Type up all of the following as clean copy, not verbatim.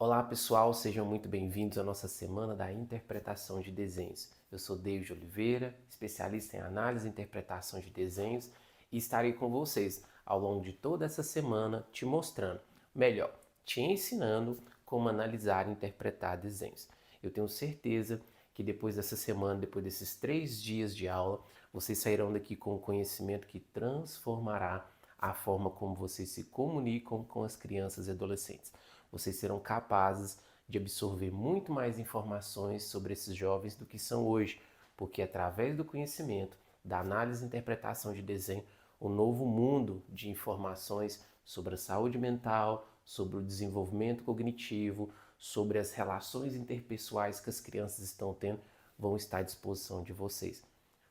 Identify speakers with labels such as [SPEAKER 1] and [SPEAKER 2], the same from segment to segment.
[SPEAKER 1] Olá pessoal, sejam muito bem-vindos à nossa semana da interpretação de desenhos. Eu sou David Oliveira, especialista em análise e interpretação de desenhos e estarei com vocês ao longo de toda essa semana te mostrando, melhor, te ensinando como analisar e interpretar desenhos. Eu tenho certeza que depois dessa semana, depois desses 3 dias de aula, vocês sairão daqui com um conhecimento que transformará a forma como vocês se comunicam com as crianças e adolescentes. Vocês serão capazes de absorver muito mais informações sobre esses jovens do que são hoje, porque através do conhecimento, da análise e interpretação de desenho, o novo mundo de informações sobre a saúde mental, sobre o desenvolvimento cognitivo, sobre as relações interpessoais que as crianças estão tendo, vão estar à disposição de vocês.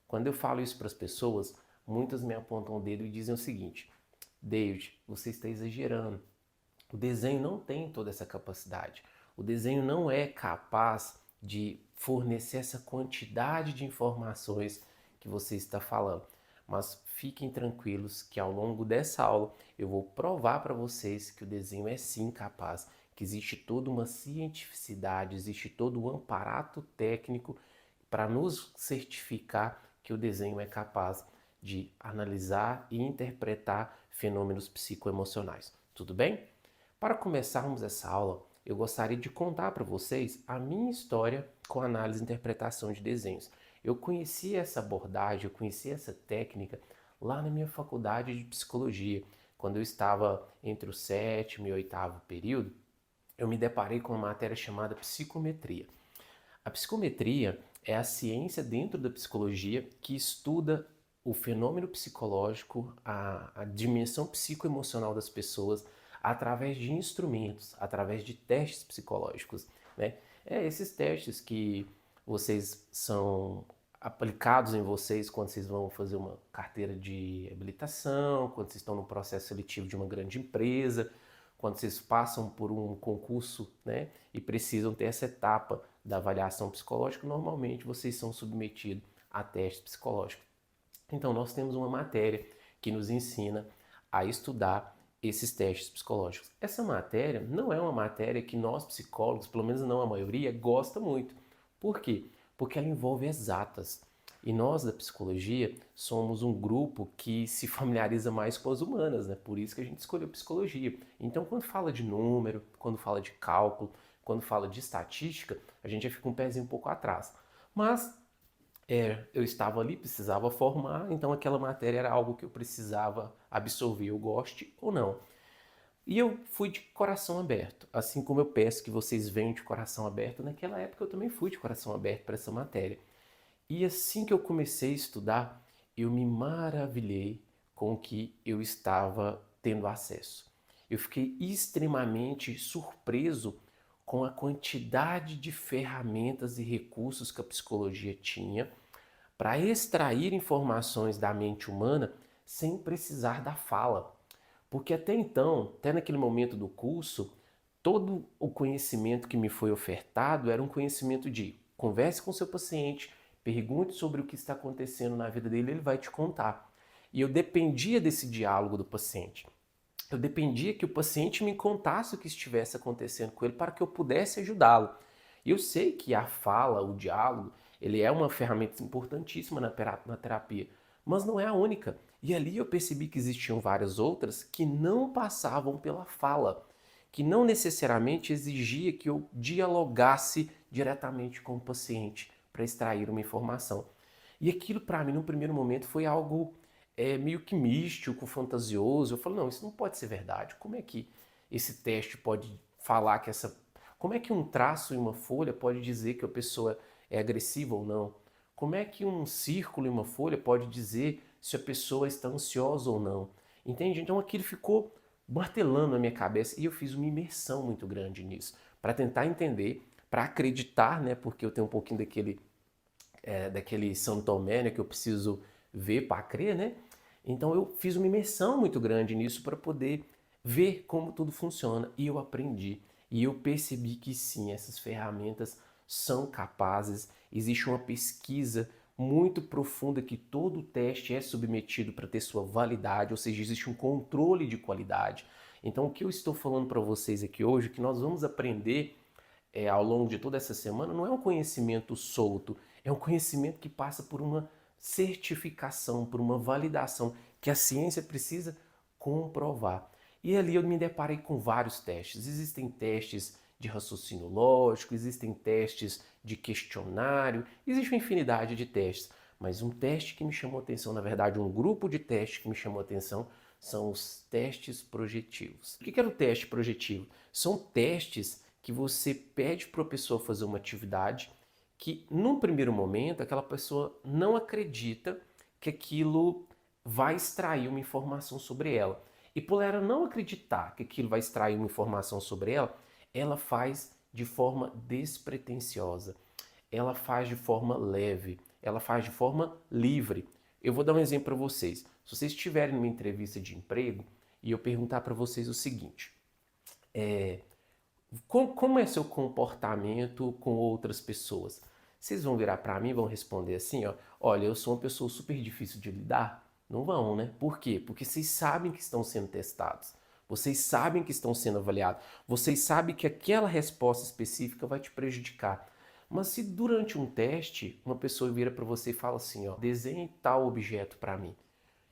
[SPEAKER 1] Quando eu falo isso para as pessoas, muitas me apontam o dedo e dizem o seguinte: David, você está exagerando. O desenho não tem toda essa capacidade. O desenho não é capaz de fornecer essa quantidade de informações que você está falando. Mas fiquem tranquilos que ao longo dessa aula eu vou provar para vocês que o desenho é sim capaz, que existe toda uma cientificidade, existe todo um aparato técnico para nos certificar que o desenho é capaz de analisar e interpretar fenômenos psicoemocionais. Tudo bem? Para começarmos essa aula, eu gostaria de contar para vocês a minha história com análise e interpretação de desenhos. Eu conheci essa abordagem, eu conheci essa técnica lá na minha faculdade de psicologia. Quando eu estava entre o sétimo e oitavo período, eu me deparei com uma matéria chamada psicometria. A psicometria é a ciência dentro da psicologia que estuda o fenômeno psicológico, a dimensão psicoemocional das pessoas através de instrumentos, através de testes psicológicos, né? Esses testes que vocês são aplicados em vocês quando vocês vão fazer uma carteira de habilitação, quando vocês estão no processo seletivo de uma grande empresa, quando vocês passam por um concurso, né, e precisam ter essa etapa da avaliação psicológica, normalmente vocês são submetidos a testes psicológicos. Então, nós temos uma matéria que nos ensina a estudar esses testes psicológicos. Essa matéria não é uma matéria que nós psicólogos, pelo menos não a maioria, gosta muito. Por quê? Porque ela envolve exatas. E nós da psicologia somos um grupo que se familiariza mais com as humanas, né? Por isso que a gente escolheu psicologia. Então, quando fala de número, quando fala de cálculo, quando fala de estatística, a gente já fica um pezinho um pouco atrás. Mas eu estava ali, precisava formar, então aquela matéria era algo que eu precisava absorver, eu goste ou não. E eu fui de coração aberto, assim como eu peço que vocês venham de coração aberto, naquela época eu também fui de coração aberto para essa matéria. E assim que eu comecei a estudar, eu me maravilhei com o que eu estava tendo acesso. Eu fiquei extremamente surpreso com a quantidade de ferramentas e recursos que a psicologia tinha para extrair informações da mente humana sem precisar da fala. Porque até então, até naquele momento do curso, todo o conhecimento que me foi ofertado era um conhecimento de converse com seu paciente, pergunte sobre o que está acontecendo na vida dele, ele vai te contar. E eu dependia desse diálogo do paciente. Eu dependia que o paciente me contasse o que estivesse acontecendo com ele para que eu pudesse ajudá-lo. E eu sei que a fala, o diálogo, ele é uma ferramenta importantíssima na terapia, mas não é a única. E ali eu percebi que existiam várias outras que não passavam pela fala, que não necessariamente exigia que eu dialogasse diretamente com o paciente para extrair uma informação. E aquilo para mim no primeiro momento foi algo meio que místico, fantasioso. Eu falo, não, isso não pode ser verdade. Como é que esse teste pode falar que essa... Como é que um traço em uma folha pode dizer que a pessoa é agressiva ou não? Como é que um círculo em uma folha pode dizer se a pessoa está ansiosa ou não? Entende? Então aquilo ficou martelando na minha cabeça e eu fiz uma imersão muito grande nisso, para tentar entender, para acreditar, né? Porque eu tenho um pouquinho daquele São Tomé, né, que eu preciso ver para crer, né? Então eu fiz uma imersão muito grande nisso para poder ver como tudo funciona e eu aprendi. E eu percebi que sim, essas ferramentas são capazes. Existe uma pesquisa muito profunda que todo teste é submetido para ter sua validade, ou seja, existe um controle de qualidade. Então, o que eu estou falando para vocês aqui hoje, que nós vamos aprender ao longo de toda essa semana, não é um conhecimento solto, é um conhecimento que passa por uma certificação, por uma validação que a ciência precisa comprovar. E ali eu me deparei com vários testes. Existem testes de raciocínio lógico, existem testes de questionário, existe uma infinidade de testes. Mas um teste que me chamou atenção, na verdade, um grupo de testes que me chamou atenção, são os testes projetivos. O que era o teste projetivo? São testes que você pede para a pessoa fazer uma atividade que, num primeiro momento, aquela pessoa não acredita que aquilo vai extrair uma informação sobre ela. E por ela não acreditar que aquilo vai extrair uma informação sobre ela, ela faz de forma despretensiosa, ela faz de forma leve, ela faz de forma livre. Eu vou dar um exemplo para vocês. Se vocês estiverem numa entrevista de emprego e eu perguntar para vocês o seguinte, como é seu comportamento com outras pessoas? Vocês vão virar para mim e vão responder assim, ó, olha, eu sou uma pessoa super difícil de lidar? Não vão, né? Por quê? Porque vocês sabem que estão sendo testados. Vocês sabem que estão sendo avaliados. Vocês sabem que aquela resposta específica vai te prejudicar. Mas se durante um teste uma pessoa vira para você e fala assim, ó, desenhe tal objeto para mim.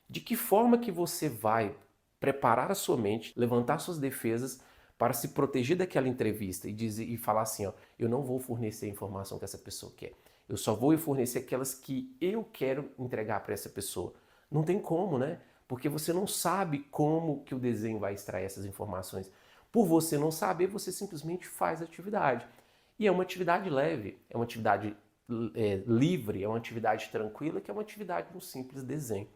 [SPEAKER 1] De que forma que você vai preparar a sua mente, levantar suas defesas para se proteger daquela entrevista e falar assim, ó, eu não vou fornecer a informação que essa pessoa quer. Eu só vou fornecer aquelas que eu quero entregar para essa pessoa. Não tem como, né? Porque você não sabe como que o desenho vai extrair essas informações. Por você não saber, você simplesmente faz a atividade. E é uma atividade leve, é uma atividade livre, é uma atividade tranquila, que é uma atividade de um simples desenho.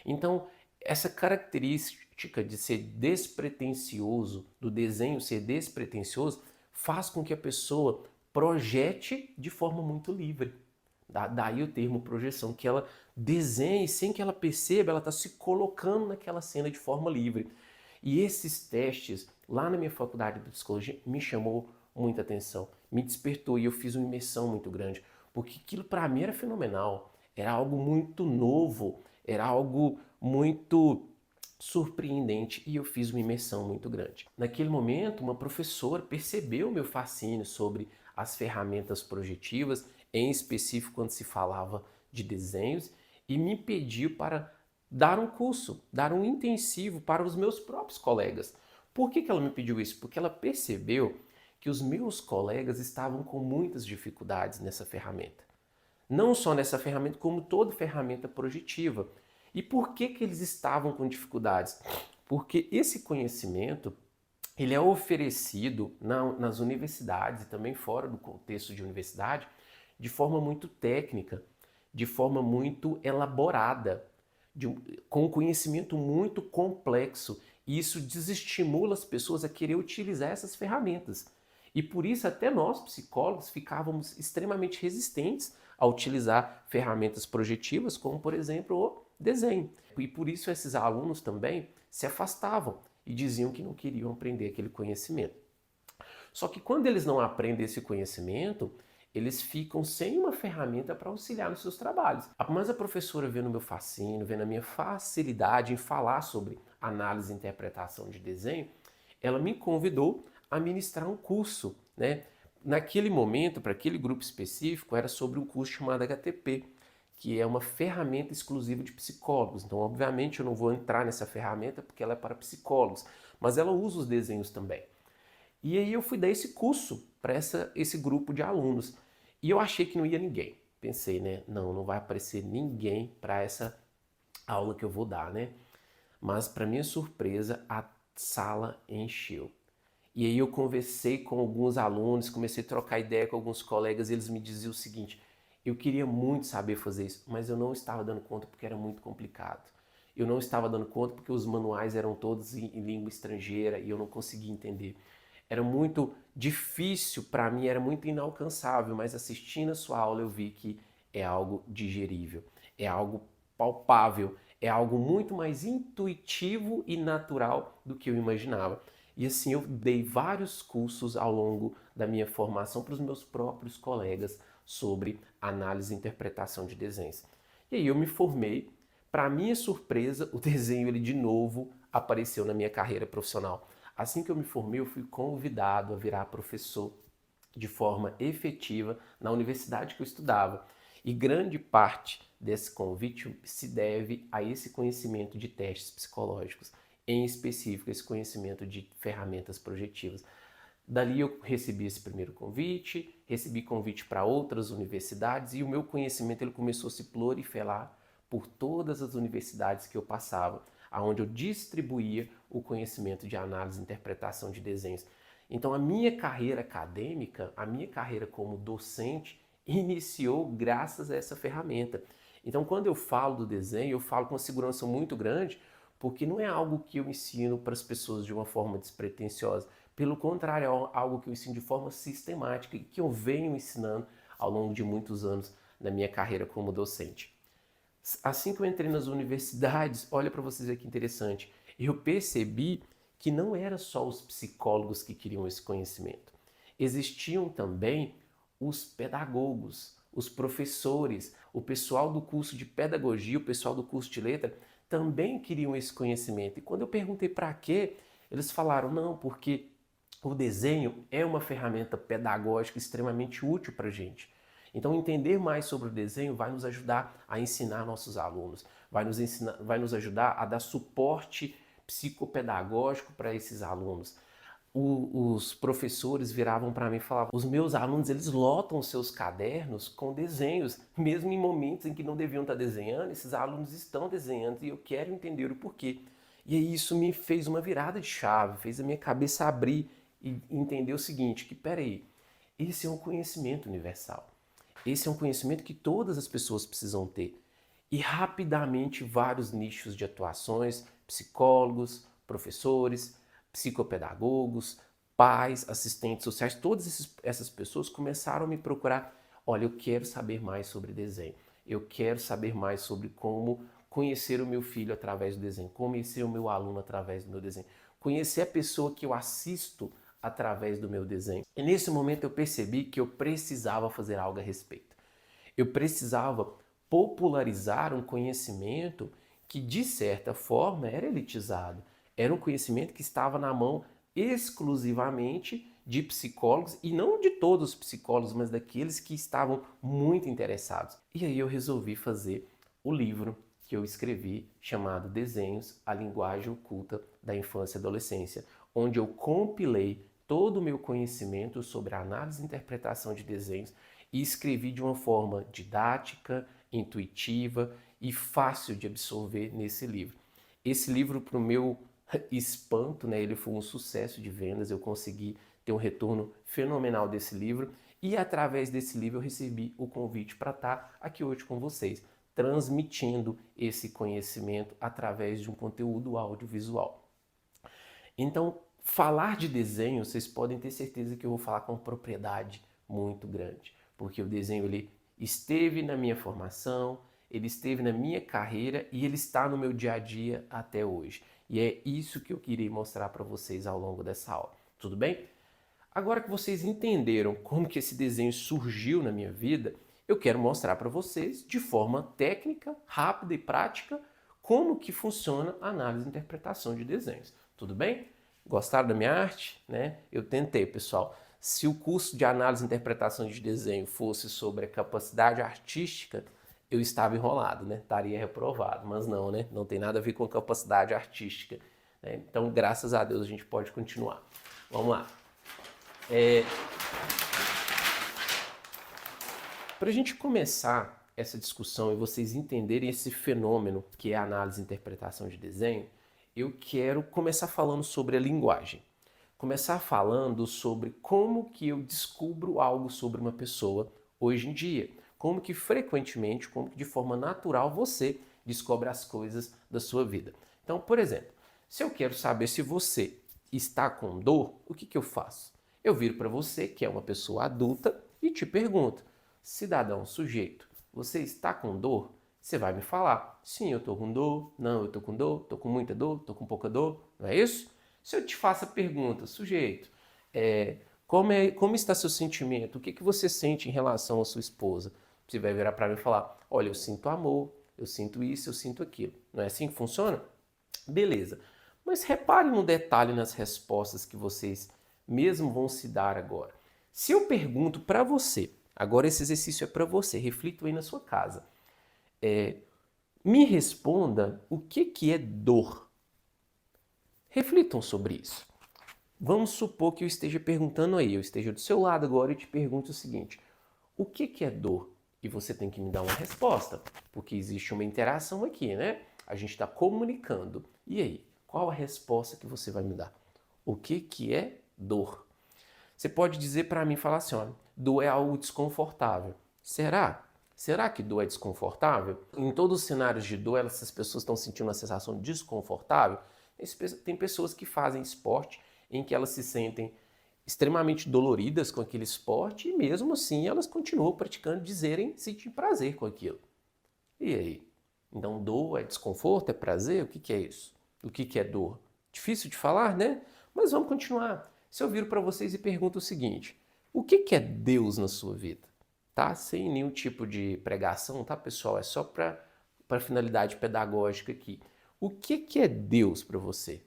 [SPEAKER 1] Então, essa característica de ser despretensioso, do desenho ser despretensioso, faz com que a pessoa projete de forma muito livre. Daí o termo projeção, que ela desenhe sem que ela perceba, ela está se colocando naquela cena de forma livre. E esses testes, lá na minha faculdade de psicologia, me chamou muita atenção, me despertou e eu fiz uma imersão muito grande, porque aquilo para mim era fenomenal, era algo muito novo, era algo muito surpreendente e eu fiz uma imersão muito grande. Naquele momento, uma professora percebeu meu fascínio sobre as ferramentas projetivas, em específico quando se falava de desenhos, e me pediu para dar um curso, dar um intensivo para os meus próprios colegas. Por que ela me pediu isso? Porque ela percebeu que os meus colegas estavam com muitas dificuldades nessa ferramenta. Não só nessa ferramenta, como toda ferramenta projetiva. E por que eles estavam com dificuldades? Porque esse conhecimento ele é oferecido nas universidades e também fora do contexto de universidade de forma muito técnica, de forma muito elaborada, com um conhecimento muito complexo. E isso desestimula as pessoas a querer utilizar essas ferramentas. E por isso até nós, psicólogos, ficávamos extremamente resistentes a utilizar ferramentas projetivas, como por exemplo o desenho. E por isso esses alunos também se afastavam e diziam que não queriam aprender aquele conhecimento. Só que quando eles não aprendem esse conhecimento, eles ficam sem uma ferramenta para auxiliar nos seus trabalhos. Mas a professora, vendo o meu fascínio, vendo a minha facilidade em falar sobre análise e interpretação de desenho, ela me convidou a ministrar um curso, né? Naquele momento, para aquele grupo específico, era sobre um curso chamado HTP, que é uma ferramenta exclusiva de psicólogos. Então, obviamente, eu não vou entrar nessa ferramenta porque ela é para psicólogos, mas ela usa os desenhos também. E aí eu fui dar esse curso para esse grupo de alunos. E eu achei que não ia ninguém. Pensei, né? Não vai aparecer ninguém para essa aula que eu vou dar, né? Mas, para minha surpresa, a sala encheu. E aí eu conversei com alguns alunos, comecei a trocar ideia com alguns colegas e eles me diziam o seguinte, eu queria muito saber fazer isso, mas eu não estava dando conta porque era muito complicado. Eu não estava dando conta porque os manuais eram todos em língua estrangeira e eu não conseguia entender. Era muito difícil para mim, era muito inalcançável, mas assistindo a sua aula eu vi que é algo digerível, é algo palpável, é algo muito mais intuitivo e natural do que eu imaginava. E assim eu dei vários cursos ao longo da minha formação para os meus próprios colegas sobre análise e interpretação de desenhos. E aí eu me formei, para minha surpresa, o desenho ele de novo apareceu na minha carreira profissional. Assim que eu me formei, eu fui convidado a virar professor de forma efetiva na universidade que eu estudava. E grande parte desse convite se deve a esse conhecimento de testes psicológicos, em específico esse conhecimento de ferramentas projetivas. Dali eu recebi esse primeiro convite, recebi convite para outras universidades e o meu conhecimento ele começou a se proliferar por todas as universidades que eu passava, aonde eu distribuía o conhecimento de análise e interpretação de desenhos. Então a minha carreira acadêmica, a minha carreira como docente, iniciou graças a essa ferramenta. Então quando eu falo do desenho, eu falo com uma segurança muito grande, porque não é algo que eu ensino para as pessoas de uma forma despretensiosa. Pelo contrário, é algo que eu ensino de forma sistemática e que eu venho ensinando ao longo de muitos anos na minha carreira como docente. Assim que eu entrei nas universidades, olha para vocês ver que interessante, eu percebi que não era só os psicólogos que queriam esse conhecimento. Existiam também os pedagogos, os professores, o pessoal do curso de pedagogia, o pessoal do curso de letra, também queriam esse conhecimento. E quando eu perguntei para quê, eles falaram, não, porque o desenho é uma ferramenta pedagógica extremamente útil para a gente. Então, entender mais sobre o desenho vai nos ajudar a ensinar nossos alunos, vai nos ajudar a dar suporte psicopedagógico para esses alunos. Os professores viravam para mim e falavam, os meus alunos eles lotam seus cadernos com desenhos, mesmo em momentos em que não deviam estar desenhando, esses alunos estão desenhando e eu quero entender o porquê. E aí isso me fez uma virada de chave, fez a minha cabeça abrir e entender o seguinte, que peraí, esse é um conhecimento universal. Esse é um conhecimento que todas as pessoas precisam ter. E rapidamente vários nichos de atuações, psicólogos, professores, psicopedagogos, pais, assistentes sociais, todas essas pessoas começaram a me procurar. Olha, eu quero saber mais sobre desenho. Eu quero saber mais sobre como conhecer o meu filho através do desenho, conhecer o meu aluno através do meu desenho, conhecer a pessoa que eu assisto através do meu desenho. E nesse momento eu percebi que eu precisava fazer algo a respeito. Eu precisava popularizar um conhecimento que, de certa forma, era elitizado. Era um conhecimento que estava na mão exclusivamente de psicólogos, e não de todos os psicólogos, mas daqueles que estavam muito interessados. E aí eu resolvi fazer o livro que eu escrevi, chamado Desenhos, a Linguagem Oculta da Infância e Adolescência, onde eu compilei todo o meu conhecimento sobre a análise e interpretação de desenhos e escrevi de uma forma didática, intuitiva e fácil de absorver nesse livro. Esse livro, para o meu espanto, né, ele foi um sucesso de vendas, eu consegui ter um retorno fenomenal desse livro e através desse livro eu recebi o convite para estar aqui hoje com vocês, transmitindo esse conhecimento através de um conteúdo audiovisual. Então, falar de desenho, vocês podem ter certeza que eu vou falar com propriedade muito grande, porque o desenho ele esteve na minha formação, ele esteve na minha carreira e ele está no meu dia a dia até hoje. E é isso que eu queria mostrar para vocês ao longo dessa aula. Tudo bem? Agora que vocês entenderam como que esse desenho surgiu na minha vida, eu quero mostrar para vocês, de forma técnica, rápida e prática, como que funciona a análise e interpretação de desenhos. Tudo bem? Gostaram da minha arte? Né? Eu tentei, pessoal. Se o curso de análise e interpretação de desenho fosse sobre a capacidade artística, eu estava enrolado, né? Estaria reprovado, mas não, né? Não tem nada a ver com capacidade artística. Né? Então, graças a Deus, a gente pode continuar. Vamos lá. Para a gente começar essa discussão e vocês entenderem esse fenômeno que é a análise e interpretação de desenho, eu quero começar falando sobre a linguagem. Começar falando sobre como que eu descubro algo sobre uma pessoa hoje em dia. Como que frequentemente, como que de forma natural você descobre as coisas da sua vida. Então, por exemplo, se eu quero saber se você está com dor, o que eu faço? Eu viro para você, que é uma pessoa adulta, e te pergunto, cidadão, sujeito, você está com dor? Você vai me falar, sim, eu estou com dor, não, eu estou com dor, estou com muita dor, estou com pouca dor, não é isso? Se eu te faço a pergunta, sujeito, como está seu sentimento? O que você sente em relação à sua esposa? Você vai virar para mim e falar, olha, eu sinto amor, eu sinto isso, eu sinto aquilo. Não é assim que funciona? Beleza. Mas reparem no detalhe nas respostas que vocês mesmo vão se dar agora. Se eu pergunto para você, agora esse exercício é para você, reflita aí na sua casa. Me responda o que é dor. Reflitam sobre isso. Vamos supor que eu esteja perguntando aí, eu esteja do seu lado agora e te pergunto o seguinte: o que é dor? E você tem que me dar uma resposta, porque existe uma interação aqui, né? A gente está comunicando. E aí, qual a resposta que você vai me dar? O que é dor? Você pode dizer para mim, falar assim, olha, dor é algo desconfortável. Será? Será que dor é desconfortável? Em todos os cenários de dor, essas pessoas estão sentindo uma sensação desconfortável. Tem pessoas que fazem esporte em que elas se sentem extremamente doloridas com aquele esporte e mesmo assim elas continuam praticando, dizerem sentir prazer com aquilo. E aí? Então dor é desconforto, é prazer? O que é isso? O que é dor? Difícil de falar, né? Mas vamos continuar. Se eu viro para vocês e pergunto o seguinte: o que é Deus na sua vida? Tá? Sem nenhum tipo de pregação, tá, pessoal? É só para finalidade pedagógica aqui. O que é Deus para você?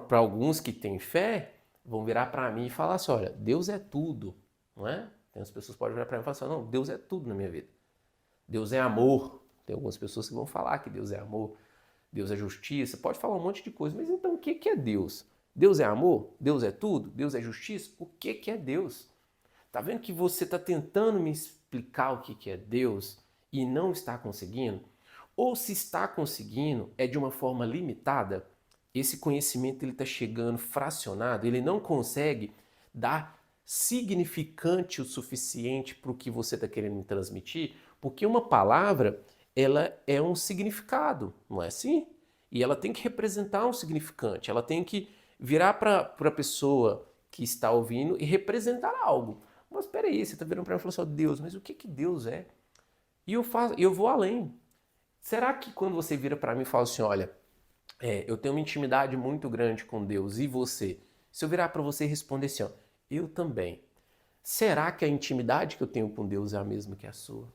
[SPEAKER 1] Para alguns que têm fé, vão virar para mim e falar assim: olha, Deus é tudo, não é? Tem as pessoas que podem virar para mim e falar assim: não, Deus é tudo na minha vida. Deus é amor. Tem algumas pessoas que vão falar que Deus é amor, Deus é justiça, pode falar um monte de coisa, mas então o que é Deus? Deus é amor? Deus é tudo? Deus é justiça? O que é Deus? Tá vendo que você está tentando me explicar o que é Deus e não está conseguindo? Ou se está conseguindo, é de uma forma limitada? Esse conhecimento ele está chegando fracionado, ele não consegue dar significante o suficiente para o que você está querendo me transmitir, porque uma palavra ela é um significado, não é assim? E ela tem que representar um significante, ela tem que virar para a pessoa que está ouvindo e representar algo. Mas espera aí, você está virando para mim e falando assim: Deus, mas o que Deus é? E eu vou além. Será que quando você vira para mim e fala assim: olha, eu tenho uma intimidade muito grande com Deus, e você? Se eu virar para você e responder assim: ó, eu também. Será que a intimidade que eu tenho com Deus é a mesma que a sua?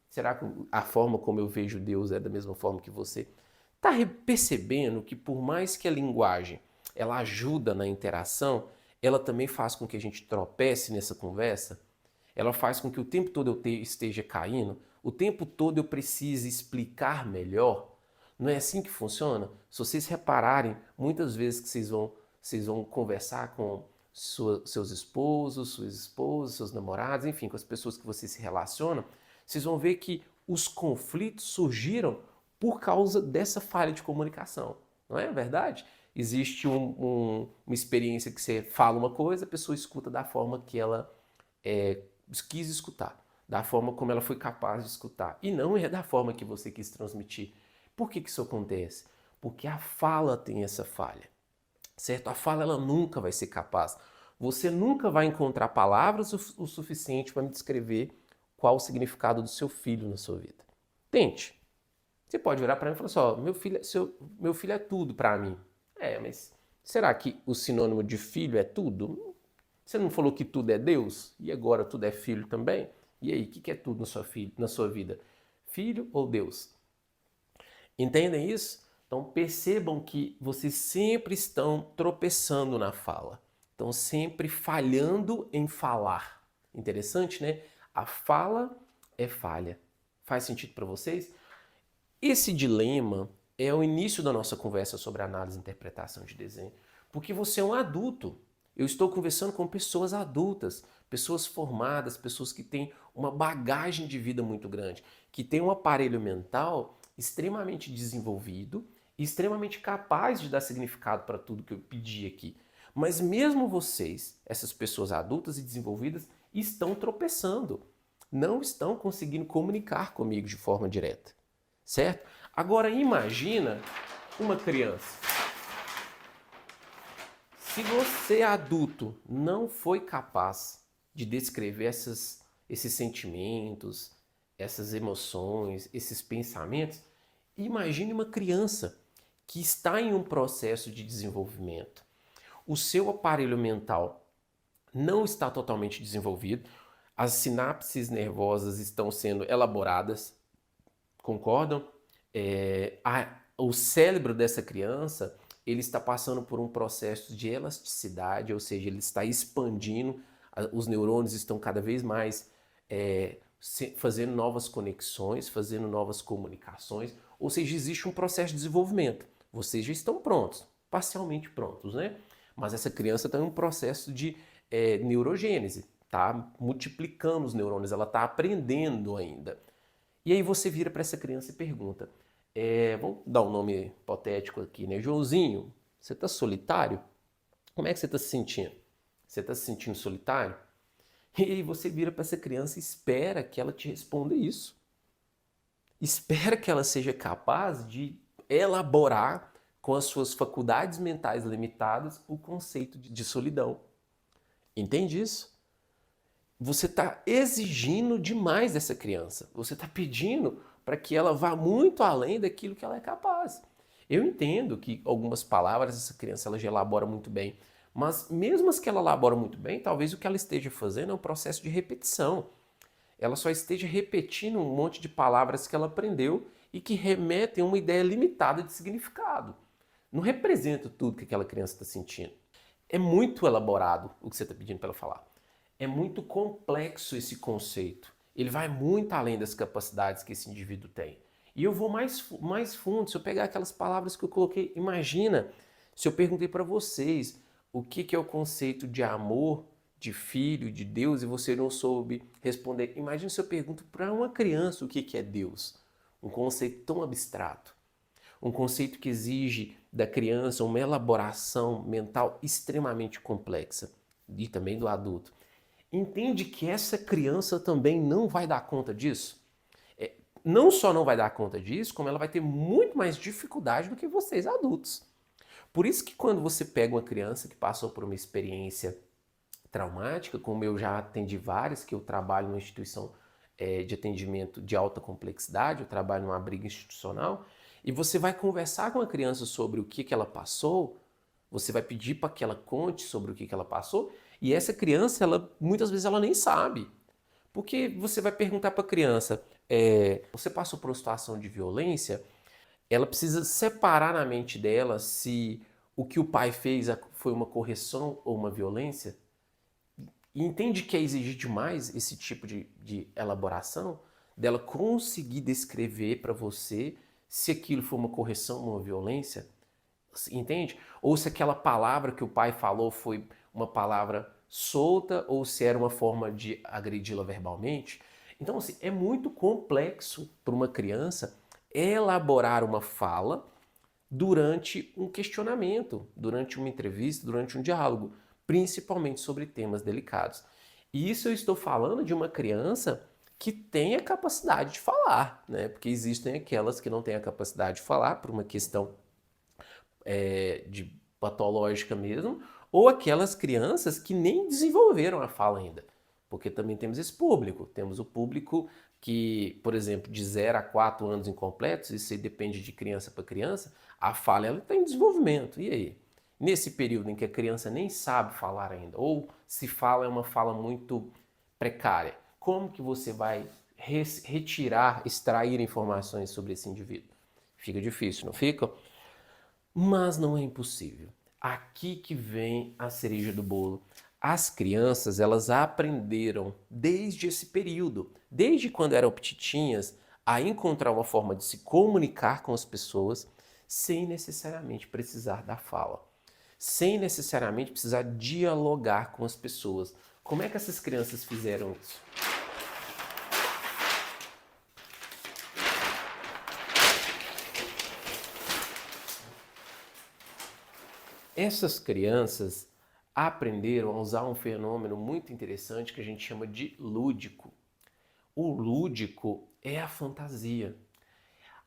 [SPEAKER 1] Será que a forma como eu vejo Deus é da mesma forma que você? Está percebendo que por mais que a linguagem ela ajuda na interação, ela também faz com que a gente tropece nessa conversa? Ela faz com que o tempo todo eu esteja caindo? O tempo todo eu precise explicar melhor? Não é assim que funciona? Se vocês repararem, muitas vezes que vocês vão conversar com seus esposos, suas esposas, seus namorados, enfim, com as pessoas que vocês se relacionam, vocês vão ver que os conflitos surgiram por causa dessa falha de comunicação. Não é verdade? Existe uma experiência que você fala uma coisa, a pessoa escuta da forma que ela quis escutar, da forma como ela foi capaz de escutar, e não é da forma que você quis transmitir. Por que isso acontece? Porque a fala tem essa falha, certo? A fala ela nunca vai ser capaz. Você nunca vai encontrar palavras o suficiente para me descrever qual o significado do seu filho na sua vida. Tente. Você pode virar para mim e falar assim: ó, meu filho é tudo para mim. Mas será que o sinônimo de filho é tudo? Você não falou que tudo é Deus? E agora tudo é filho também? E aí, o que é tudo na sua vida? Filho ou Deus? Entendem isso? Então percebam que vocês sempre estão tropeçando na fala. Estão sempre falhando em falar. Interessante, né? A fala é falha. Faz sentido para vocês? Esse dilema é o início da nossa conversa sobre análise e interpretação de desenho, porque você é um adulto. Eu estou conversando com pessoas adultas, pessoas formadas, pessoas que têm uma bagagem de vida muito grande, que têm um aparelho mental extremamente desenvolvido e extremamente capaz de dar significado para tudo que eu pedi aqui. Mas mesmo vocês, essas pessoas adultas e desenvolvidas, estão tropeçando, não estão conseguindo comunicar comigo de forma direta, certo? Agora imagina uma criança. Se você adulto não foi capaz de descrever esses sentimentos, essas emoções, esses pensamentos, imagine uma criança que está em um processo de desenvolvimento. O seu aparelho mental não está totalmente desenvolvido, as sinapses nervosas estão sendo elaboradas, concordam? O cérebro dessa criança, ele está passando por um processo de elasticidade, ou seja, ele está expandindo, os neurônios estão cada vez mais fazendo novas conexões, fazendo novas comunicações, ou seja, existe um processo de desenvolvimento. Vocês já estão prontos, parcialmente prontos, né? Mas essa criança está em um processo de neurogênese, tá multiplicando os neurônios, ela está aprendendo ainda. E aí você vira para essa criança e pergunta, vamos dar um nome hipotético aqui, né? Joãozinho, você está solitário? Como é que você está se sentindo? Você está se sentindo solitário? E aí você vira para essa criança e espera que ela te responda isso. Espera que ela seja capaz de elaborar com as suas faculdades mentais limitadas o conceito de solidão. Entende isso? Você está exigindo demais dessa criança. Você está pedindo para que ela vá muito além daquilo que ela é capaz. Eu entendo que algumas palavras essa criança ela já elabora muito bem, mas mesmo as que ela elabora muito bem, talvez o que ela esteja fazendo é um processo de repetição. Ela só esteja repetindo um monte de palavras que ela aprendeu e que remetem a uma ideia limitada de significado. Não representa tudo que aquela criança está sentindo. É muito elaborado o que você está pedindo para ela falar. É muito complexo esse conceito. Ele vai muito além das capacidades que esse indivíduo tem. E eu vou mais fundo, se eu pegar aquelas palavras que eu coloquei, imagina se eu perguntei para vocês o que é o conceito de amor, de filho, de Deus, e você não soube responder. Imagina se eu pergunto para uma criança o que é Deus. Um conceito tão abstrato. Um conceito que exige da criança uma elaboração mental extremamente complexa. E também do adulto. Entende que essa criança também não vai dar conta disso? Não só não vai dar conta disso, como ela vai ter muito mais dificuldade do que vocês adultos. Por isso que quando você pega uma criança que passou por uma experiência traumática, como eu já atendi várias, que eu trabalho numa instituição de atendimento de alta complexidade, eu trabalho numa abrigo institucional, e você vai conversar com a criança sobre o que ela passou, você vai pedir para que ela conte sobre o que ela passou, e essa criança, muitas vezes ela nem sabe. Porque você vai perguntar para a criança, você passou por uma situação de violência, ela precisa separar na mente dela se o que o pai fez foi uma correção ou uma violência. E entende que é exigir demais esse tipo de elaboração, dela conseguir descrever para você se aquilo foi uma correção ou uma violência, entende? Ou se aquela palavra que o pai falou foi uma palavra solta ou se era uma forma de agredi-la verbalmente. Então, assim, é muito complexo para uma criança elaborar uma fala durante um questionamento, durante uma entrevista, durante um diálogo, principalmente sobre temas delicados. E isso eu estou falando de uma criança que tem a capacidade de falar, né? Porque existem aquelas que não têm a capacidade de falar por uma questão de patológica mesmo, ou aquelas crianças que nem desenvolveram a fala ainda. Porque também temos esse público. Temos o público que, por exemplo, de 0 a 4 anos incompletos, isso aí depende de criança para criança, a fala ela está em desenvolvimento. E aí? Nesse período em que a criança nem sabe falar ainda, ou se fala é uma fala muito precária, como que você vai retirar, extrair informações sobre esse indivíduo? Fica difícil, não fica? Mas não é impossível. Aqui que vem a cereja do bolo. As crianças, elas aprenderam desde esse período, desde quando eram petitinhas, a encontrar uma forma de se comunicar com as pessoas sem necessariamente precisar da fala, sem necessariamente precisar dialogar com as pessoas. Como é que essas crianças fizeram isso? Essas crianças aprenderam a usar um fenômeno muito interessante que a gente chama de lúdico. O lúdico é a fantasia.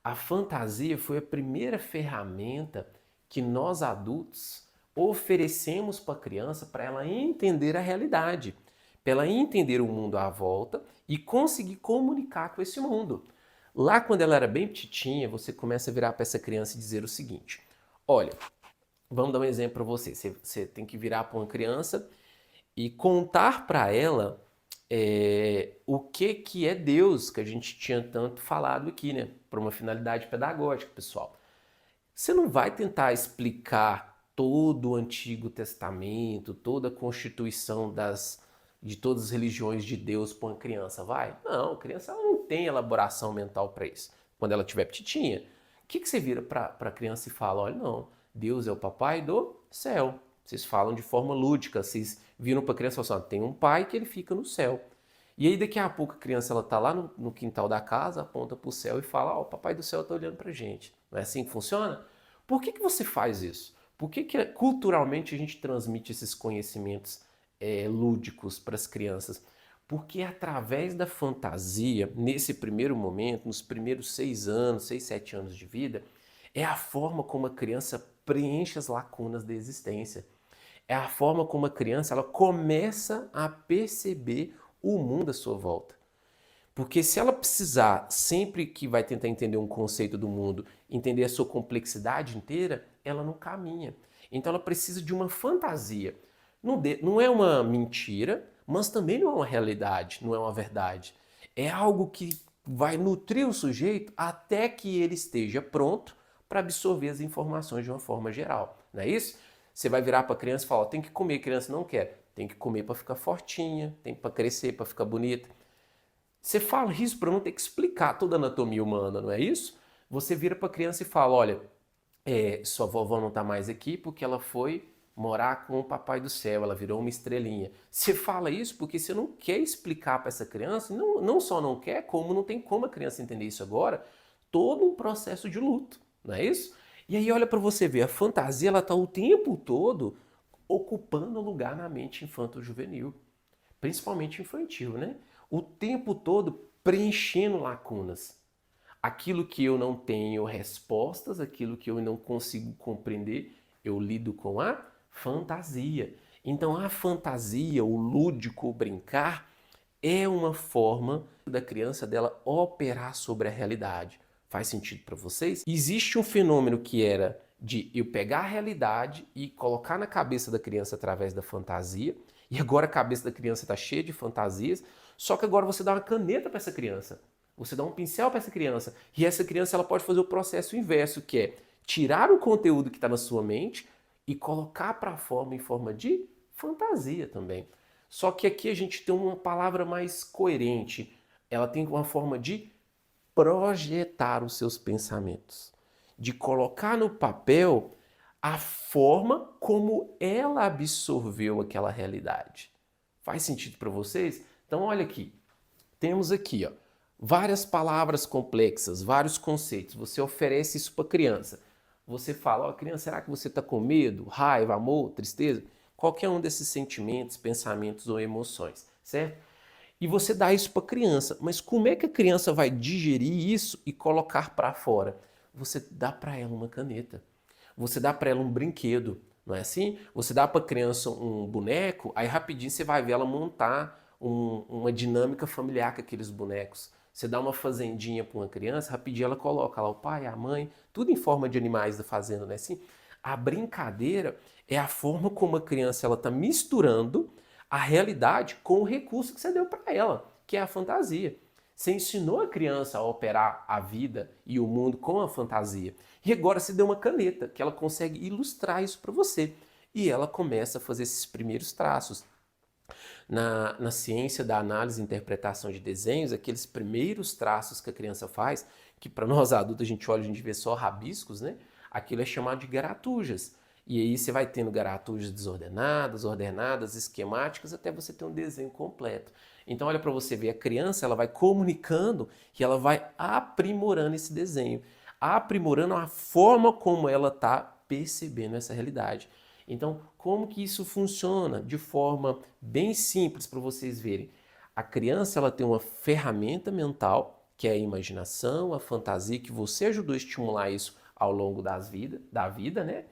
[SPEAKER 1] A fantasia foi a primeira ferramenta que nós adultos oferecemos para a criança para ela entender a realidade, para ela entender o mundo à volta e conseguir comunicar com esse mundo. Lá quando ela era bem petitinha, você começa a virar para essa criança e dizer o seguinte: olha, vamos dar um exemplo para você. Você tem que virar para uma criança e contar para ela o que é Deus, que a gente tinha tanto falado aqui, né? Para uma finalidade pedagógica, pessoal. Você não vai tentar explicar todo o Antigo Testamento, toda a constituição de todas as religiões de Deus para uma criança, vai? Não, a criança ela não tem elaboração mental para isso. Quando ela tiver petitinha, o que você vira para a criança e fala? Olha, não, Deus é o papai do céu. Vocês falam de forma lúdica, vocês viram para a criança e falam assim, tem um pai que ele fica no céu. E aí daqui a pouco a criança ela tá lá no quintal da casa, aponta para o céu e fala, ó, o papai do céu está olhando para a gente. Não é assim que funciona? Por que você faz isso? Por que culturalmente a gente transmite esses conhecimentos lúdicos para as crianças? Porque através da fantasia, nesse primeiro momento, nos primeiros 6 anos, 6, 7 anos de vida, é a forma como a criança preenche as lacunas da existência. É a forma como a criança ela começa a perceber o mundo à sua volta. Porque se ela precisar, sempre que vai tentar entender um conceito do mundo, entender a sua complexidade inteira, ela não caminha. Então ela precisa de uma fantasia. Não é uma mentira, mas também não é uma realidade, não é uma verdade. É algo que vai nutrir o sujeito até que ele esteja pronto para absorver as informações de uma forma geral. Não é isso? Você vai virar para a criança e falar, tem que comer, a criança não quer. Tem que comer para ficar fortinha, tem para crescer, para ficar bonita. Você fala isso para não ter que explicar toda a anatomia humana, não é isso? Você vira para a criança e fala, olha, sua vovó não está mais aqui porque ela foi morar com o papai do céu, ela virou uma estrelinha. Você fala isso porque você não quer explicar para essa criança, não só não quer, como não tem como a criança entender isso agora, todo um processo de luto, não é isso? E aí olha para você ver, a fantasia ela está o tempo todo ocupando lugar na mente infanto-juvenil, principalmente infantil, né? O tempo todo preenchendo lacunas. Aquilo que eu não tenho respostas, aquilo que eu não consigo compreender, eu lido com a fantasia. Então a fantasia, o lúdico, o brincar, é uma forma da criança dela operar sobre a realidade. Faz sentido para vocês? Existe um fenômeno que era de eu pegar a realidade e colocar na cabeça da criança através da fantasia, e agora a cabeça da criança está cheia de fantasias, só que agora você dá uma caneta para essa criança, você dá um pincel para essa criança, e essa criança ela pode fazer o processo inverso, que é tirar o conteúdo que está na sua mente e colocar para fora em forma de fantasia também. Só que aqui a gente tem uma palavra mais coerente. Ela tem uma forma de projetar os seus pensamentos, de colocar no papel a forma como ela absorveu aquela realidade. Faz sentido para vocês? Então olha aqui, temos aqui, ó, várias palavras complexas, vários conceitos. Você oferece isso para a criança. Você fala, ó, criança, será que você está com medo, raiva, amor, tristeza? Qualquer um desses sentimentos, pensamentos ou emoções, certo? E você dá isso para a criança. Mas como é que a criança vai digerir isso e colocar para fora? Você dá para ela uma caneta. Você dá para ela um brinquedo, não é assim? Você dá para a criança um boneco, aí rapidinho você vai ver ela montar uma dinâmica familiar com aqueles bonecos. Você dá uma fazendinha para uma criança, rapidinho ela coloca lá o pai, a mãe, tudo em forma de animais da fazenda, não é assim? A brincadeira é a forma como a criança ela está misturando a realidade com o recurso que você deu para ela, que é a fantasia. Você ensinou a criança a operar a vida e o mundo com a fantasia. E agora você deu uma caneta que ela consegue ilustrar isso para você. E ela começa a fazer esses primeiros traços. Na ciência da análise e interpretação de desenhos, aqueles primeiros traços que a criança faz, que para nós adultos a gente olha e a gente vê só rabiscos, né? Aquilo é chamado de garatujas. E aí você vai tendo garatujas desordenadas, ordenadas, esquemáticas, até você ter um desenho completo. Então olha para você ver, a criança ela vai comunicando e ela vai aprimorando esse desenho, aprimorando a forma como ela está percebendo essa realidade. Então, como que isso funciona? De forma bem simples para vocês verem. A criança ela tem uma ferramenta mental, que é a imaginação, a fantasia, que você ajudou a estimular isso ao longo da vida, né?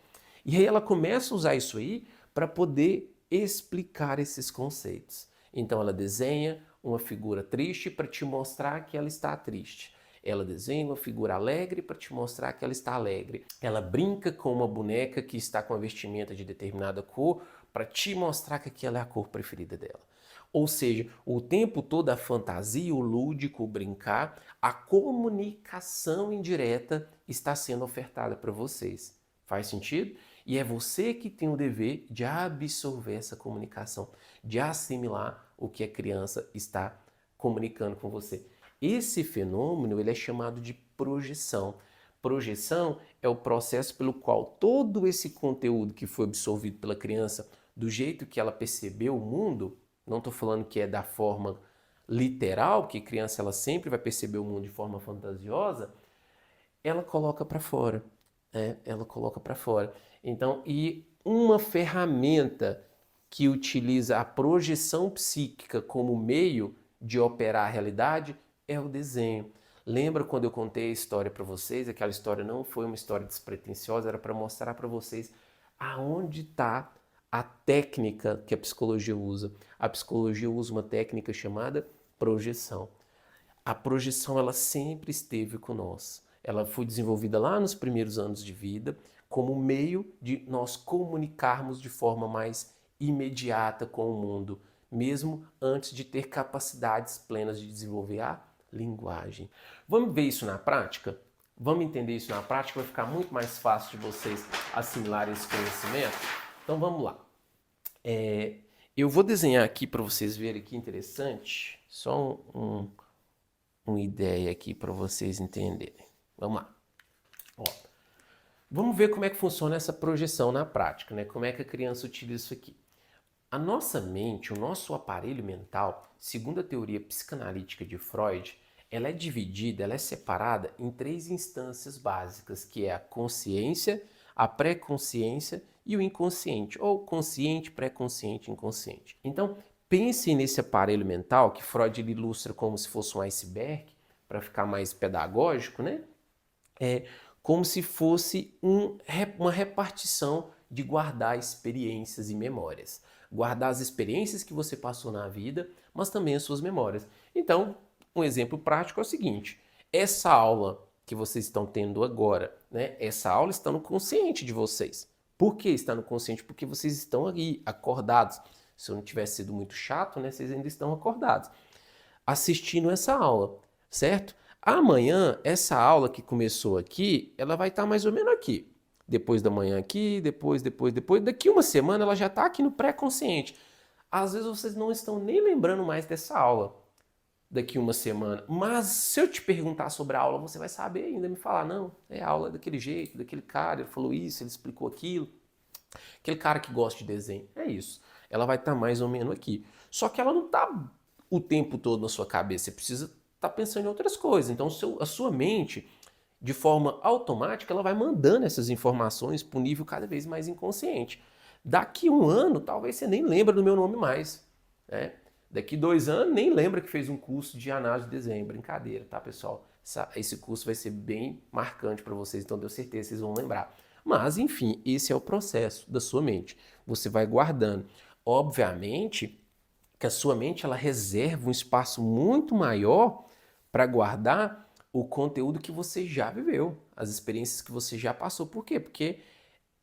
[SPEAKER 1] E aí ela começa a usar isso aí para poder explicar esses conceitos. Então ela desenha uma figura triste para te mostrar que ela está triste. Ela desenha uma figura alegre para te mostrar que ela está alegre. Ela brinca com uma boneca que está com a vestimenta de determinada cor para te mostrar que aquela é a cor preferida dela. Ou seja, o tempo todo a fantasia, o lúdico, o brincar, a comunicação indireta está sendo ofertada para vocês. Faz sentido? E é você que tem o dever de absorver essa comunicação, de assimilar o que a criança está comunicando com você. Esse fenômeno ele é chamado de projeção. Projeção é o processo pelo qual todo esse conteúdo que foi absorvido pela criança, do jeito que ela percebeu o mundo, não estou falando que é da forma literal, que criança ela sempre vai perceber o mundo de forma fantasiosa, ela coloca para fora. Ela coloca para fora. Então, e uma ferramenta que utiliza a projeção psíquica como meio de operar a realidade é o desenho. Lembra quando eu contei a história para vocês? Aquela história não foi uma história despretensiosa, era para mostrar para vocês aonde está a técnica que a psicologia usa. A psicologia usa uma técnica chamada projeção. A projeção ela sempre esteve com nós. Ela foi desenvolvida lá nos primeiros anos de vida como meio de nós comunicarmos de forma mais imediata com o mundo, mesmo antes de ter capacidades plenas de desenvolver a linguagem. Vamos ver isso na prática? Vamos entender isso na prática? Vai ficar muito mais fácil de vocês assimilarem esse conhecimento? Então vamos lá. Eu vou desenhar aqui para vocês verem que interessante. Só uma ideia aqui para vocês entenderem. Vamos lá. Ó, vamos ver como é que funciona essa projeção na prática, né? Como é que a criança utiliza isso aqui. A nossa mente, o nosso aparelho mental, segundo a teoria psicanalítica de Freud, ela é dividida, ela é separada em 3 instâncias básicas, que é a consciência, a pré-consciência e o inconsciente, ou consciente, pré-consciente, inconsciente. Então, pensem nesse aparelho mental que Freud ilustra como se fosse um iceberg, para ficar mais pedagógico, né? Como se fosse uma repartição de guardar experiências e memórias. Guardar as experiências que você passou na vida, mas também as suas memórias. Então, um exemplo prático é o seguinte: essa aula que vocês estão tendo agora, né? Essa aula está no consciente de vocês. Por que está no consciente? Porque vocês estão aí, acordados. Se eu não tivesse sido muito chato, né? Vocês ainda estão acordados, assistindo essa aula, certo? Amanhã, essa aula que começou aqui, ela vai estar mais ou menos aqui. Depois da manhã aqui, depois. Daqui uma semana ela já está aqui no pré-consciente. Às vezes vocês não estão nem lembrando mais dessa aula daqui uma semana. Mas se eu te perguntar sobre a aula, você vai saber ainda me falar, não, é a aula daquele jeito, daquele cara, ele falou isso, ele explicou aquilo. Aquele cara que gosta de desenho. É isso. Ela vai estar mais ou menos aqui. Só que ela não está o tempo todo na sua cabeça. Você precisa estar pensando em outras coisas. Então, a sua mente, de forma automática, ela vai mandando essas informações para um nível cada vez mais inconsciente. Daqui um ano, talvez você nem lembra do meu nome mais. Né? Daqui 2 anos, nem lembra que fez um curso de análise de desenho. Brincadeira, tá, pessoal? Esse curso vai ser bem marcante para vocês, então tenho certeza que vocês vão lembrar. Mas, enfim, esse é o processo da sua mente. Você vai guardando. Obviamente que a sua mente ela reserva um espaço muito maior para guardar o conteúdo que você já viveu, as experiências que você já passou. Por quê? Porque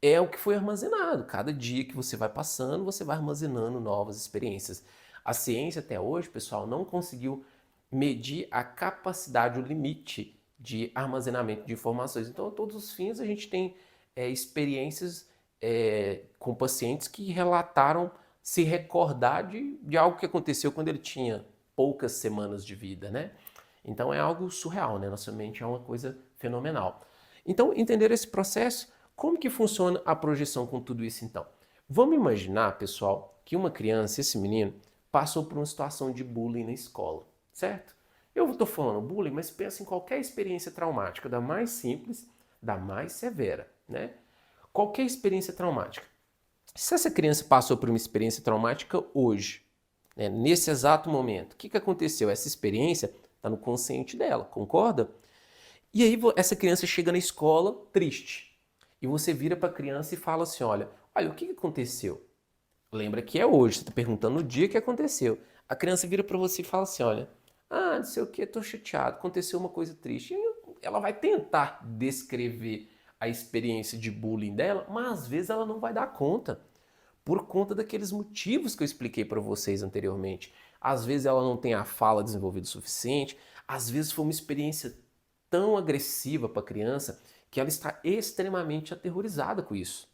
[SPEAKER 1] é o que foi armazenado. Cada dia que você vai passando, você vai armazenando novas experiências. A ciência até hoje, pessoal, não conseguiu medir a capacidade, o limite de armazenamento de informações. Então, a todos os fins, a gente tem experiências com pacientes que relataram se recordar de algo que aconteceu quando ele tinha poucas semanas de vida, né? Então é algo surreal, né? Nossa mente é uma coisa fenomenal. Então, entender esse processo, como que funciona a projeção com tudo isso então? Vamos imaginar, pessoal, que uma criança, esse menino, passou por uma situação de bullying na escola, certo? Eu estou falando bullying, mas pensa em qualquer experiência traumática, da mais simples, da mais severa, né? Qualquer experiência traumática. Se essa criança passou por uma experiência traumática hoje, né, nesse exato momento, o que aconteceu? Essa experiência está no consciente dela, concorda? E aí essa criança chega na escola triste. E você vira para a criança e fala assim, olha, o que aconteceu? Lembra que é hoje, você está perguntando o dia que aconteceu. A criança vira para você e fala assim, olha, não sei o que, estou chateado, aconteceu uma coisa triste. E ela vai tentar descrever a experiência de bullying dela, mas às vezes ela não vai dar conta. por conta daqueles motivos que eu expliquei para vocês anteriormente. Às vezes ela não tem a fala desenvolvida o suficiente, às vezes foi uma experiência tão agressiva para a criança que ela está extremamente aterrorizada com isso.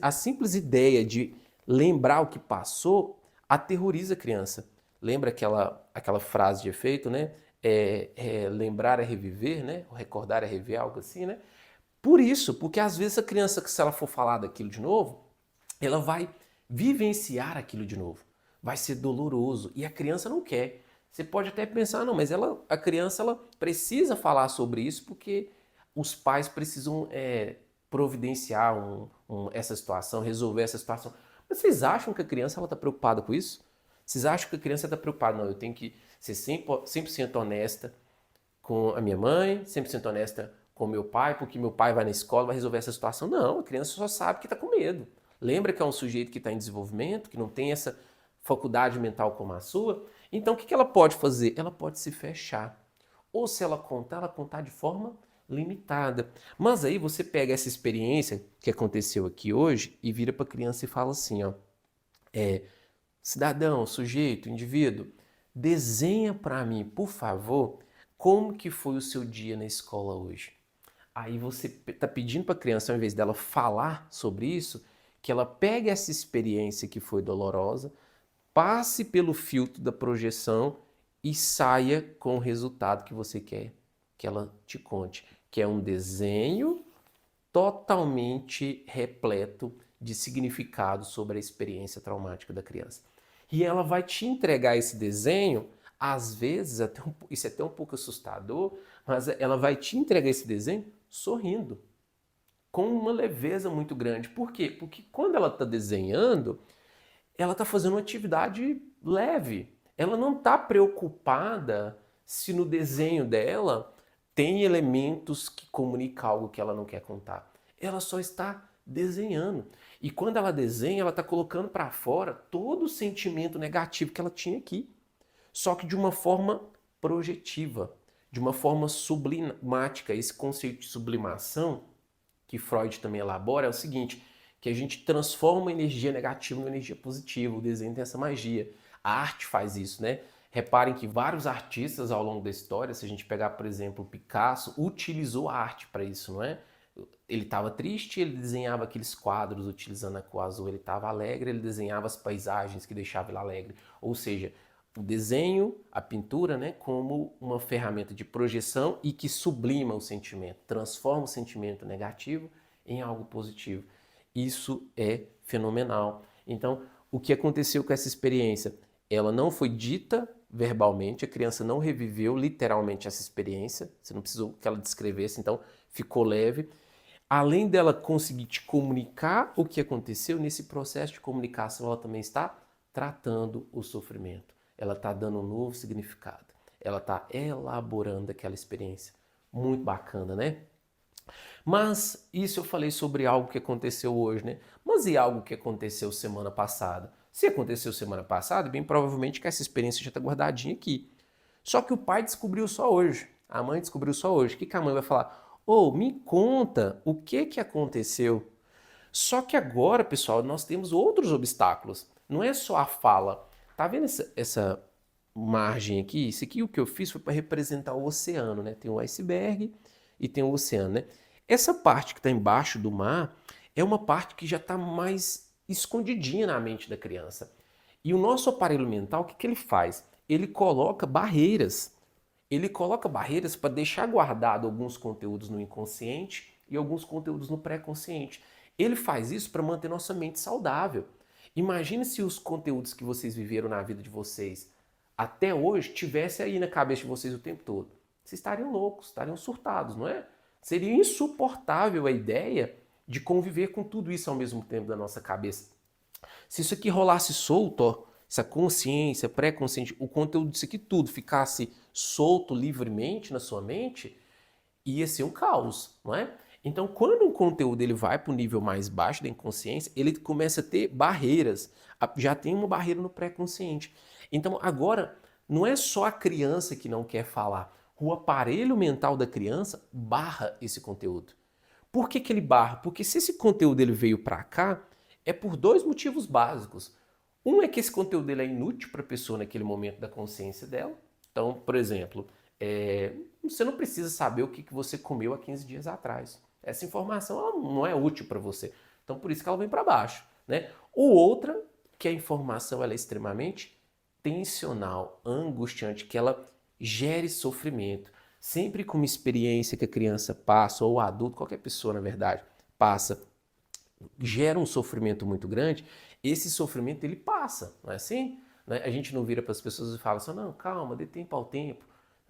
[SPEAKER 1] A simples ideia de lembrar o que passou aterroriza a criança. Lembra aquela frase de efeito, né? Lembrar é reviver, né? Recordar é rever, algo assim, né? Por isso, porque às vezes a criança, se ela for falar daquilo de novo, ela vai vivenciar aquilo de novo. Vai ser doloroso e a criança não quer. Você pode até pensar, não, mas a criança ela precisa falar sobre isso porque os pais precisam providenciar essa situação, resolver essa situação. Mas vocês acham que a criança está preocupada com isso? Vocês acham que a criança está preocupada? Não, eu tenho que ser 100% honesta com a minha mãe, 100% honesta com o meu pai, porque meu pai vai na escola, vai resolver essa situação. Não, a criança só sabe que está com medo. Lembra que é um sujeito que está em desenvolvimento, que não tem essa faculdade mental como a sua? Então o que ela pode fazer? Ela pode se fechar. Ou se ela contar de forma limitada. Mas aí você pega essa experiência que aconteceu aqui hoje e vira para a criança e fala assim, ó, cidadão, sujeito, indivíduo, desenha para mim, por favor, como que foi o seu dia na escola hoje. Aí você está pedindo para a criança, ao invés dela falar sobre isso, que ela pegue essa experiência que foi dolorosa, passe pelo filtro da projeção e saia com o resultado que você quer que ela te conte, que é um desenho totalmente repleto de significado sobre a experiência traumática da criança. E ela vai te entregar esse desenho, às vezes, isso é até um pouco assustador, mas ela vai te entregar esse desenho sorrindo, com uma leveza muito grande. Por quê? Porque quando ela está desenhando, ela está fazendo uma atividade leve. Ela não está preocupada se no desenho dela tem elementos que comunicam algo que ela não quer contar. Ela só está desenhando. E quando ela desenha, ela está colocando para fora todo o sentimento negativo que ela tinha aqui. Só que de uma forma projetiva, de uma forma sublimática. Esse conceito de sublimação, que Freud também elabora, é o seguinte, que a gente transforma a energia negativa em energia positiva. O desenho tem essa magia. A arte faz isso, né? Reparem que vários artistas ao longo da história, se a gente pegar, por exemplo, Picasso, utilizou a arte para isso, não é? Ele estava triste, ele desenhava aqueles quadros utilizando a cor azul. Ele estava alegre, ele desenhava as paisagens que deixavam ele alegre. Ou seja, o desenho, a pintura, né, como uma ferramenta de projeção e que sublima o sentimento, transforma o sentimento negativo em algo positivo. Isso é fenomenal. Então, o que aconteceu com essa experiência? Ela não foi dita verbalmente, a criança não reviveu literalmente essa experiência, você não precisou que ela descrevesse, então ficou leve. Além dela conseguir te comunicar o que aconteceu, nesse processo de comunicação ela também está tratando o sofrimento. Ela está dando um novo significado. Ela está elaborando aquela experiência. Muito bacana, né? Mas isso eu falei sobre algo que aconteceu hoje, né? Mas e algo que aconteceu semana passada? Se aconteceu semana passada, bem provavelmente que essa experiência já está guardadinha aqui. Só que o pai descobriu só hoje. A mãe descobriu só hoje. O que a mãe vai falar? Ô, me conta o que aconteceu. Só que agora, pessoal, nós temos outros obstáculos. Não é só a fala. Tá vendo essa margem aqui? Isso aqui o que eu fiz foi para representar o oceano, né? Tem o iceberg e tem o oceano, né? Essa parte que está embaixo do mar é uma parte que já está mais escondidinha na mente da criança. E o nosso aparelho mental, o que ele faz? Ele coloca barreiras. Ele coloca barreiras para deixar guardado alguns conteúdos no inconsciente e alguns conteúdos no pré-consciente. Ele faz isso para manter nossa mente saudável. Imagine se os conteúdos que vocês viveram na vida de vocês até hoje tivessem aí na cabeça de vocês o tempo todo. Vocês estariam loucos, estariam surtados, não é? Seria insuportável a ideia de conviver com tudo isso ao mesmo tempo da nossa cabeça. Se isso aqui rolasse solto, ó, essa consciência, pré-consciente, o conteúdo disso aqui tudo ficasse solto livremente na sua mente, ia ser um caos, não é? Então, quando um conteúdo ele vai para o nível mais baixo da inconsciência, ele começa a ter barreiras. Já tem uma barreira no pré-consciente. Então, agora, não é só a criança que não quer falar. O aparelho mental da criança barra esse conteúdo. Por que ele barra? Porque se esse conteúdo ele veio para cá, É por dois motivos básicos. Um é que esse conteúdo dele é inútil para a pessoa naquele momento da consciência dela. Então, por exemplo, você não precisa saber o que você comeu há 15 dias atrás. Essa informação ela não é útil para você. Então, por isso que ela vem para baixo. Né? O outra, que a informação ela é extremamente tensional, angustiante, que ela gere sofrimento. Sempre com uma experiência que a criança passa, ou o adulto, qualquer pessoa, na verdade, passa, gera um sofrimento muito grande, esse sofrimento ele passa, não é assim? Né? A gente não vira para as pessoas e fala assim, não, calma, dê tempo ao tempo,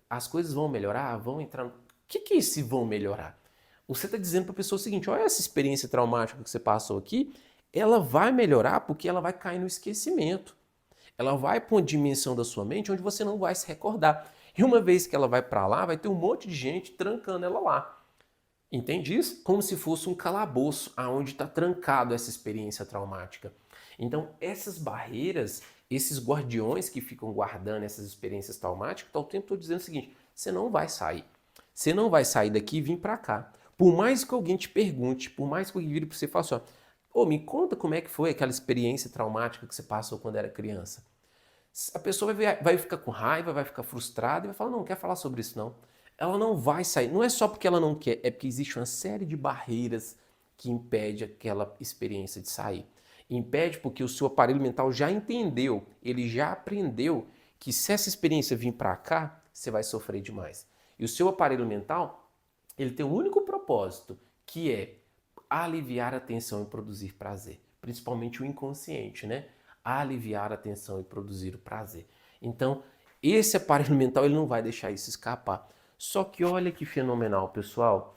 [SPEAKER 1] as coisas vão melhorar, vão entrar... O que é esse vão melhorar? Você está dizendo para a pessoa o seguinte, olha essa experiência traumática que você passou aqui, ela vai melhorar porque ela vai cair no esquecimento. Ela vai para uma dimensão da sua mente onde você não vai se recordar. E uma vez que ela vai para lá, vai ter um monte de gente trancando ela lá. Entende isso? Como se fosse um calabouço aonde está trancado essa experiência traumática. Então, essas barreiras, esses guardiões que ficam guardando essas experiências traumáticas, estão o tempo todo dizendo o seguinte, você não vai sair. Você não vai sair daqui e vir para cá. Por mais que alguém te pergunte, por mais que alguém vire para você e fale assim, me conta como é que foi aquela experiência traumática que você passou quando era criança. A pessoa vai ficar com raiva, vai ficar frustrada e vai falar, não quer falar sobre isso não. Ela não vai sair. Não é só porque ela não quer, é porque existe uma série de barreiras que impede aquela experiência de sair. Impede porque o seu aparelho mental já entendeu, ele já aprendeu que se essa experiência vir para cá, você vai sofrer demais. E o seu aparelho mental, ele tem um único propósito, que é aliviar a tensão e produzir prazer. Principalmente o inconsciente, né? Aliviar a tensão e produzir o prazer. Então, esse aparelho mental ele não vai deixar isso escapar. Só que olha que fenomenal, pessoal.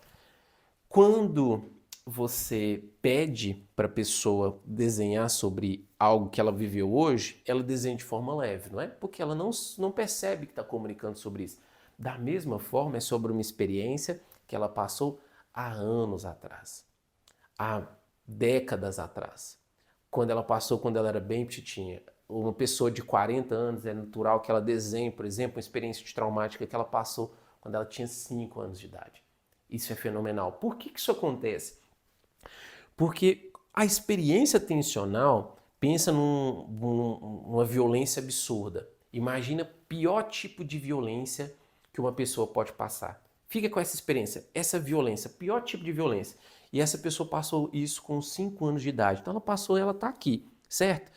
[SPEAKER 1] Quando você pede para a pessoa desenhar sobre algo que ela viveu hoje, ela desenha de forma leve, não é? Porque ela não percebe que está comunicando sobre isso. Da mesma forma, é sobre uma experiência que ela passou há anos atrás, há décadas atrás. Quando ela passou, quando ela era bem petitinha. Uma pessoa de 40 anos, é natural que ela desenhe, por exemplo, uma experiência traumática que ela passou quando ela tinha 5 anos de idade. Isso é fenomenal. Por que isso acontece? Porque a experiência tensional, pensa numa violência absurda. Imagina o pior tipo de violência que uma pessoa pode passar. Fica com essa experiência, essa violência, pior tipo de violência. E essa pessoa passou isso com 5 anos de idade. Então ela passou e ela está aqui, certo?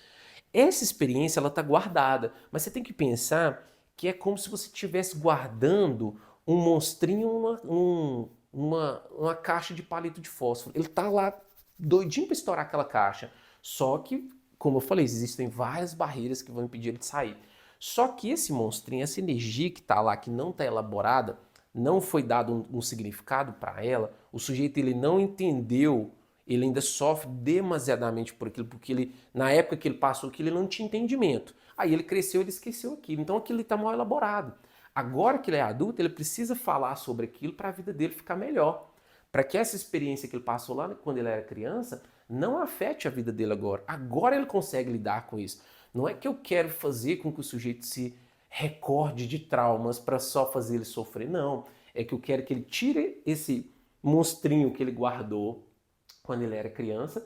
[SPEAKER 1] Essa experiência ela está guardada, mas você tem que pensar que é como se você estivesse guardando um monstrinho numa caixa de palito de fósforo. Ele está lá doidinho para estourar aquela caixa. Só que, como eu falei, existem várias barreiras que vão impedir ele de sair. Só que esse monstrinho, essa energia que está lá, que não está elaborada, não foi dado um significado para ela, o sujeito ele não entendeu, ele ainda sofre demasiadamente por aquilo, porque ele, na época que ele passou aquilo, ele não tinha entendimento. Aí ele cresceu, ele esqueceu aquilo. Então aquilo está mal elaborado. Agora que ele é adulto, ele precisa falar sobre aquilo para a vida dele ficar melhor. Para que essa experiência que ele passou lá quando ele era criança não afete a vida dele agora. Agora ele consegue lidar com isso. Não é que eu quero fazer com que o sujeito se recorde de traumas para só fazer ele sofrer. Não. É que eu quero que ele tire esse monstrinho que ele guardou quando ele era criança,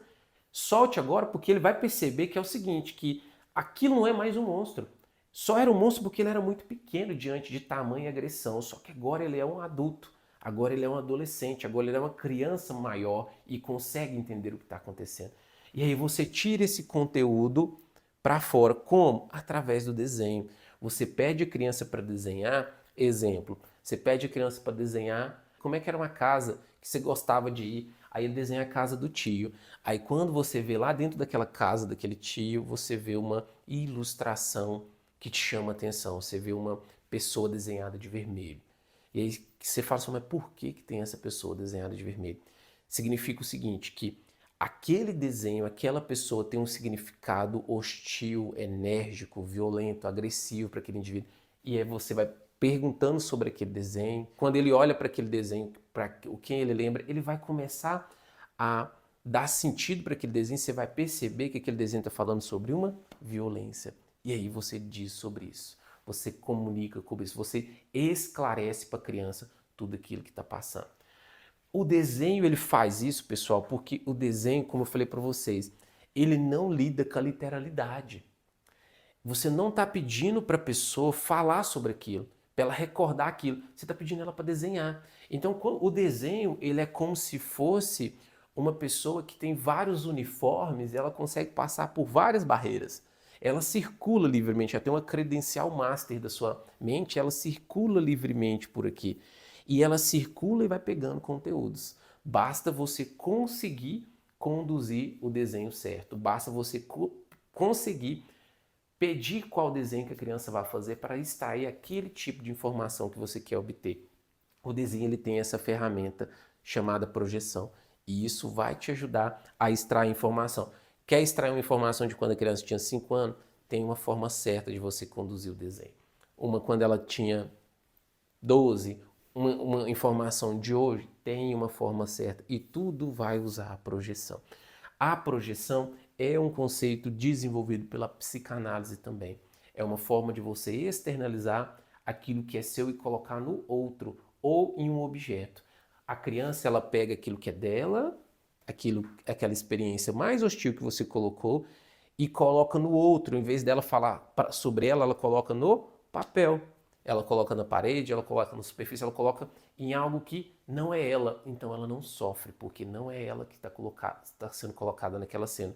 [SPEAKER 1] solte agora porque ele vai perceber que é o seguinte, que aquilo não é mais um monstro. Só era um monstro porque ele era muito pequeno diante de tamanha agressão. Só que agora ele é um adulto. Agora ele é um adolescente, agora ele é uma criança maior e consegue entender o que está acontecendo. E aí você tira esse conteúdo para fora. Como? Através do desenho. Você pede a criança para desenhar, exemplo, você pede a criança para desenhar como é que era uma casa que você gostava de ir, aí ele desenha a casa do tio. Aí quando você vê lá dentro daquela casa daquele tio, você vê uma ilustração que te chama a atenção, você vê uma pessoa desenhada de vermelho. E aí você fala assim, mas por que tem essa pessoa desenhada de vermelho? Significa o seguinte, que aquele desenho, aquela pessoa tem um significado hostil, enérgico, violento, agressivo para aquele indivíduo. E aí você vai perguntando sobre aquele desenho. Quando ele olha para aquele desenho, para o que ele lembra, ele vai começar a dar sentido para aquele desenho. Você vai perceber que aquele desenho está falando sobre uma violência. E aí você diz sobre isso. Você comunica com isso, você esclarece para a criança tudo aquilo que está passando. O desenho ele faz isso, pessoal, porque o desenho, como eu falei para vocês, ele não lida com a literalidade. Você não está pedindo para a pessoa falar sobre aquilo, para ela recordar aquilo. Você está pedindo ela para desenhar. Então, o desenho ele é como se fosse uma pessoa que tem vários uniformes, ela consegue passar por várias barreiras. Ela circula livremente, ela tem uma credencial master da sua mente, ela circula livremente por aqui. E ela circula e vai pegando conteúdos. Basta você conseguir conduzir o desenho certo. Basta você conseguir pedir qual desenho que a criança vai fazer para extrair aquele tipo de informação que você quer obter. O desenho ele tem essa ferramenta chamada projeção e isso vai te ajudar a extrair informação. Quer extrair uma informação de quando a criança tinha 5 anos? Tem uma forma certa de você conduzir o desenho. Uma quando ela tinha 12, uma informação de hoje, tem uma forma certa e tudo vai usar a projeção. A projeção é um conceito desenvolvido pela psicanálise também. É uma forma de você externalizar aquilo que é seu e colocar no outro ou em um objeto. A criança ela pega aquilo que é dela, aquela experiência mais hostil que você colocou e coloca no outro. Em vez dela falar sobre ela, ela coloca no papel. Ela coloca na parede, ela coloca na superfície, ela coloca em algo que não é ela. Então ela não sofre, porque não é ela que está sendo colocada naquela cena.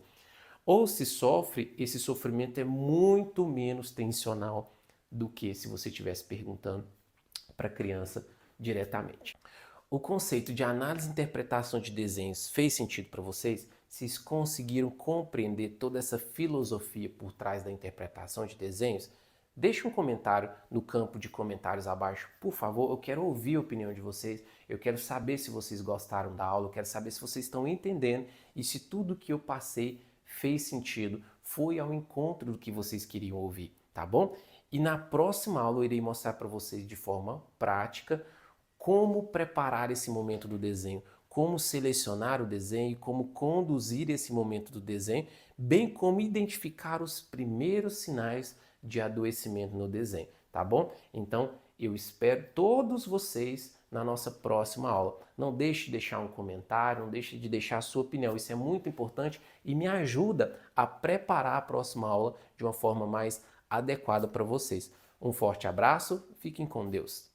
[SPEAKER 1] Ou se sofre, esse sofrimento é muito menos tensional do que se você estivesse perguntando para a criança diretamente. O conceito de análise e interpretação de desenhos fez sentido para vocês? Vocês conseguiram compreender toda essa filosofia por trás da interpretação de desenhos? Deixe um comentário no campo de comentários abaixo, por favor. Eu quero ouvir a opinião de vocês. Eu quero saber se vocês gostaram da aula. Eu quero saber se vocês estão entendendo e se tudo que eu passei fez sentido, foi ao encontro do que vocês queriam ouvir, tá bom? E na próxima aula eu irei mostrar para vocês de forma prática como preparar esse momento do desenho, como selecionar o desenho, como conduzir esse momento do desenho, bem como identificar os primeiros sinais de adoecimento no desenho, tá bom? Então, eu espero todos vocês na nossa próxima aula. Não deixe de deixar um comentário, não deixe de deixar a sua opinião, isso é muito importante e me ajuda a preparar a próxima aula de uma forma mais adequada para vocês. Um forte abraço, fiquem com Deus.